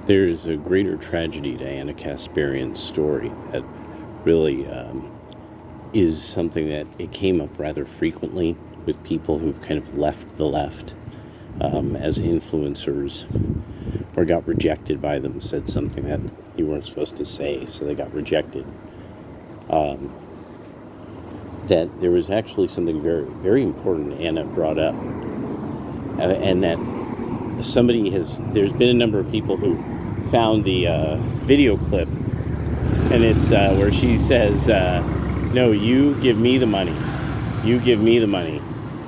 There's a greater tragedy to Anna Kasparian's story that really is something that it came up rather frequently with people who've kind of left the left as influencers or got rejected by them, said something that you weren't supposed to say, so they got rejected. That there was actually something very, very important Anna brought up, and that there's been a number of people who found the video clip, and it's where she says, no, you give me the money,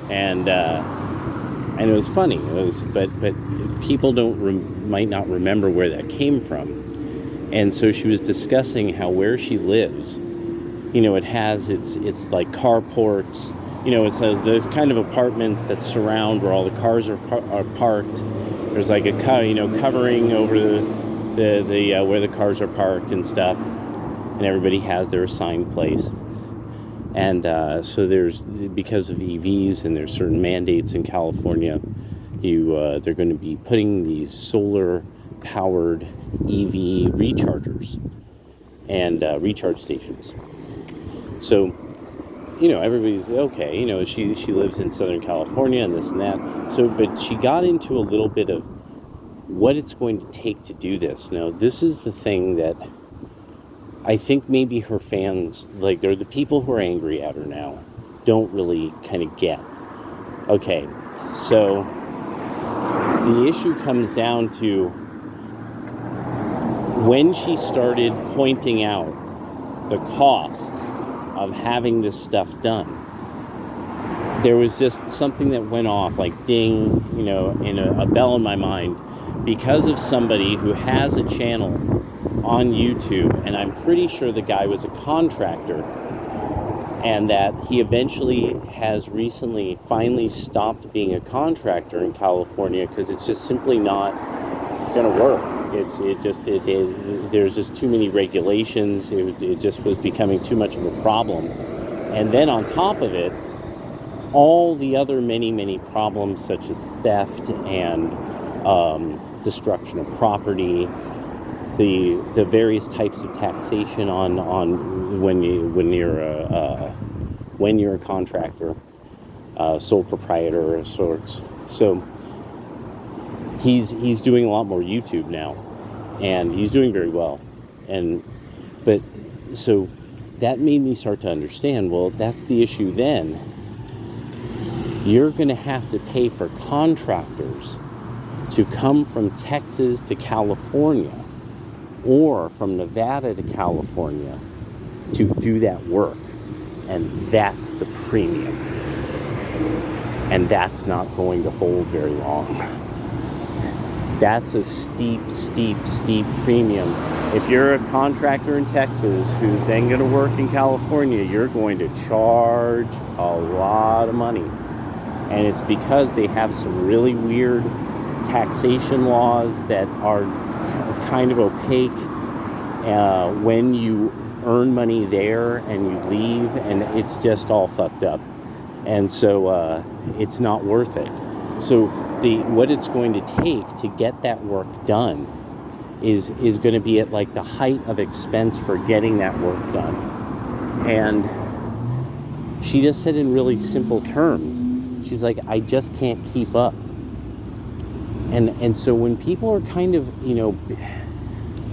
and it was funny. But people might not remember where that came from, and so she was discussing how where she lives, it has it's like carports, it's the kind of apartments that surround where all the cars are parked. There's like a covering over the where the cars are parked and stuff, and everybody has their assigned place. And so there's, because of EVs and there's certain mandates in California, they're going to be putting these solar-powered EV rechargers and recharge stations. So, everybody's okay. She lives in Southern California and this and that. So, but she got into a little bit of what it's going to take to do this. Now, this is the thing that I think maybe her fans, like, they're the people who are angry at her now, don't really kind of get. Okay, so the issue comes down to when she started pointing out the costs of having this stuff done. There was just something that went off, like ding, in a bell in my mind, because of somebody who has a channel on YouTube, and I'm pretty sure the guy was a contractor, and that he eventually has recently finally stopped being a contractor in California because it's just simply not going to work. There's just too many regulations. It just was becoming too much of a problem. And then on top of it, all the other many problems such as theft and destruction of property, the various types of taxation on when you're a contractor, sole proprietor of sorts. So he's doing a lot more YouTube now, and he's doing very well. But so that made me start to understand, well, that's the issue then. You're going to have to pay for contractors to come from Texas to California or from Nevada to California to do that work. And that's the premium. And that's not going to hold very long. That's a steep premium. If you're a contractor in Texas who's then going to work in California, you're going to charge a lot of money. And it's because they have some really weird taxation laws that are kind of opaque when you earn money there and you leave, and it's just all fucked up. And so it's not worth it. So what it's going to take to get that work done is going to be at like the height of expense for getting that work done. And she just said in really simple terms, she's like, I just can't keep up. And so when people are kind of,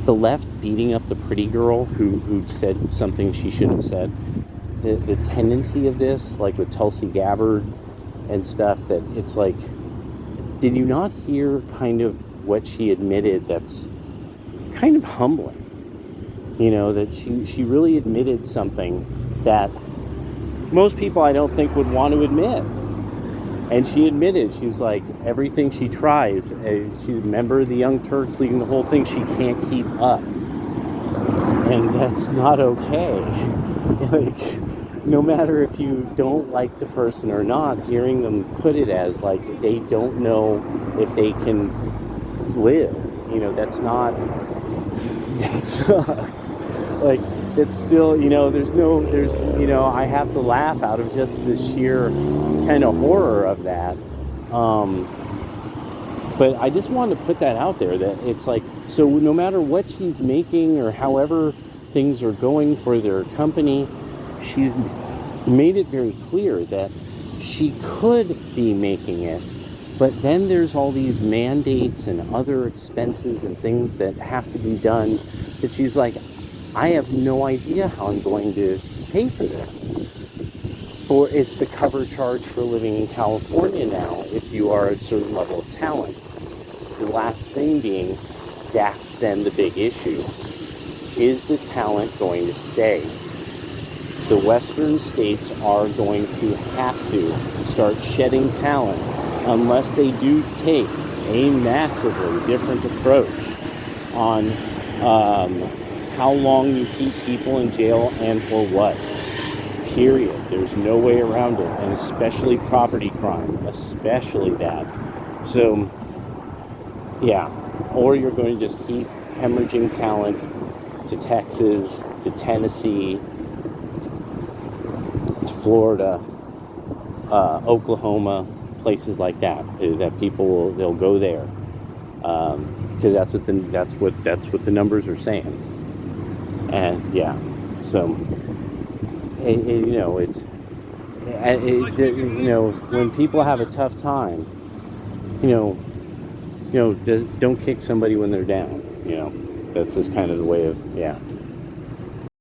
the left beating up the pretty girl who said something she shouldn't have said, the tendency of this, like with Tulsi Gabbard and stuff, that it's like, did you not hear kind of what she admitted that's kind of humbling? That she really admitted something that most people I don't think would want to admit. And she admitted, she's like, everything she tries, she's a member of the Young Turks leading the whole thing, she can't keep up. And that's not okay. Like, no matter if you don't like the person or not, hearing them put it as like they don't know if they can live, that sucks. Like, it's still, I have to laugh out of just the sheer kind of horror of that. But I just wanted to put that out there, that it's like, so no matter what she's making or however things are going for their company, she's made it very clear that she could be making it, but then there's all these mandates and other expenses and things that have to be done that she's like, I have no idea how I'm going to pay for this. For it's the cover charge for living in California now if you are a certain level of talent. The last thing being, that's then the big issue. Is the talent going to stay? The Western states are going to have to start shedding talent unless they do take a massively different approach on how long you keep people in jail and for what. Period. There's no way around it, and especially property crime, especially that. So, yeah, or you're going to just keep hemorrhaging talent to Texas, to Tennessee, to Florida, Oklahoma, places like that. That people they'll go there because that's what the numbers are saying. And yeah, so it's when people have a tough time, don't kick somebody when they're down. That's just kind of the way of